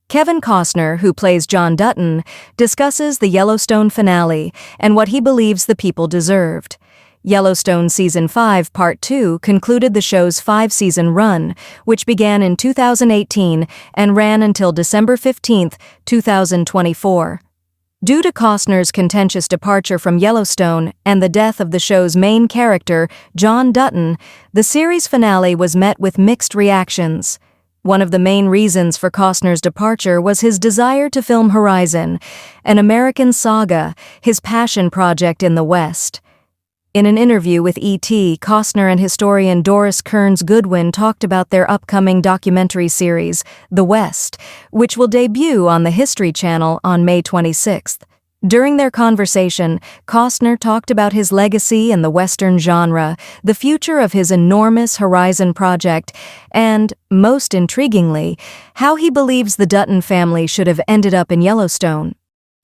Kevin Costner, who plays John Dutton, discusses the Yellowstone finale and what he believes the people deserved. Yellowstone Season 5 Part 2 concluded the show's 5-season run, which began in 2018 and ran until December 15, 2024. Due to Costner's contentious departure from Yellowstone and the death of the show's main character, John Dutton, the series finale was met with mixed reactions. One of the main reasons for Costner's departure was his desire to film Horizon, an American Saga, his passion project in the West. In an interview with E.T., Costner and historian Doris Kearns Goodwin talked about their upcoming documentary series, The West, which will debut on the History Channel on May 26th. During their conversation, Costner talked about his legacy in the Western genre, the future of his enormous Horizon project, and, most intriguingly, how he believes the Dutton family should have ended up in Yellowstone.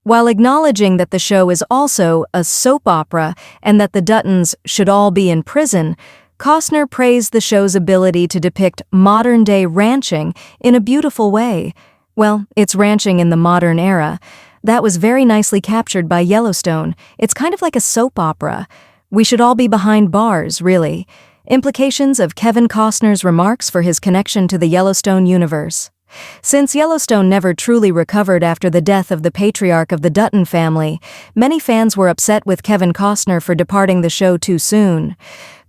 While acknowledging that the show is also a soap opera and that the Duttons should all be in prison, Costner praised the show's ability to depict modern-day ranching in a beautiful way. Well, it's ranching in the modern era. That was very nicely captured by Yellowstone. It's kind of like a soap opera. We should all be behind bars, really. Implications of Kevin Costner's remarks for his connection to the Yellowstone universe. Since Yellowstone never truly recovered after the death of the patriarch of the Dutton family, many fans were upset with Kevin Costner for departing the show too soon.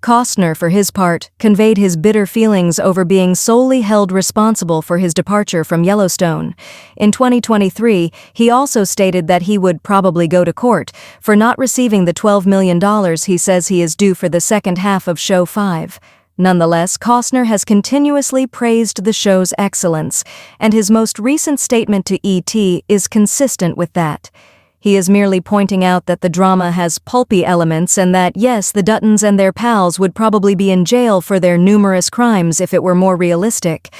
Costner, for his part, conveyed his bitter feelings over being solely held responsible for his departure from Yellowstone. In 2023, he also stated that he would probably go to court for not receiving the $12 million he says he is due for the second half of Show 5. Nonetheless, Costner has continuously praised the show's excellence, and his most recent statement to E.T. is consistent with that. He is merely pointing out that the drama has pulpy elements and that, yes, the Duttons and their pals would probably be in jail for their numerous crimes if it were more realistic.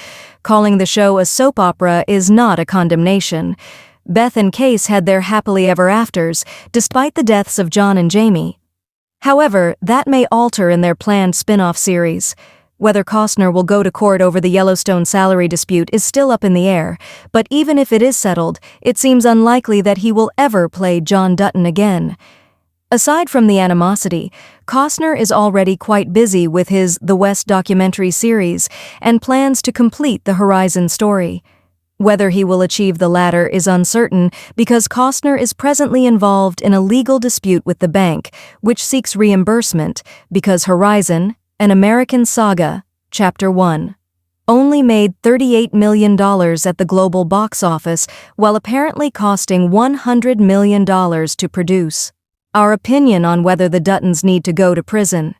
Calling the show a soap opera is not a condemnation. Beth and Case had their happily ever afters, despite the deaths of John and Jamie. However, that may alter in their planned spin-off series. Whether Costner will go to court over the Yellowstone salary dispute is still up in the air, but even if it is settled, it seems unlikely that he will ever play John Dutton again. Aside from the animosity, Costner is already quite busy with his The West documentary series and plans to complete the Horizon story. Whether he will achieve the latter is uncertain because Costner is presently involved in a legal dispute with the bank, which seeks reimbursement because Horizon, an American Saga, Chapter 1, only made $38 million at the global box office while apparently costing $100 million to produce. Our opinion on whether the Duttons need to go to prison.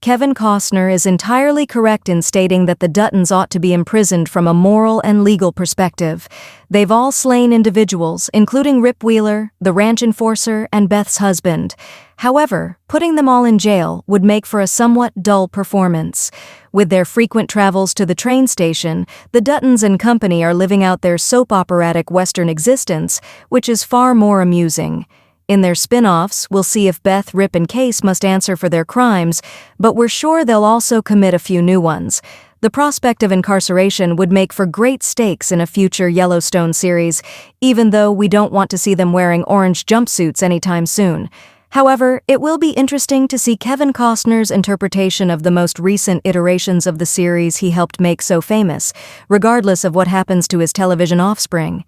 Kevin Costner is entirely correct in stating that the Duttons ought to be imprisoned from a moral and legal perspective. They've all slain individuals, including Rip Wheeler, the ranch enforcer, and Beth's husband. However, putting them all in jail would make for a somewhat dull performance. With their frequent travels to the train station, the Duttons and company are living out their soap operatic Western existence, which is far more amusing. In their spin-offs, we'll see if Beth, Rip, and Case must answer for their crimes, but we're sure they'll also commit a few new ones. The prospect of incarceration would make for great stakes in a future Yellowstone series, even though we don't want to see them wearing orange jumpsuits anytime soon. However, it will be interesting to see Kevin Costner's interpretation of the most recent iterations of the series he helped make so famous, regardless of what happens to his television offspring.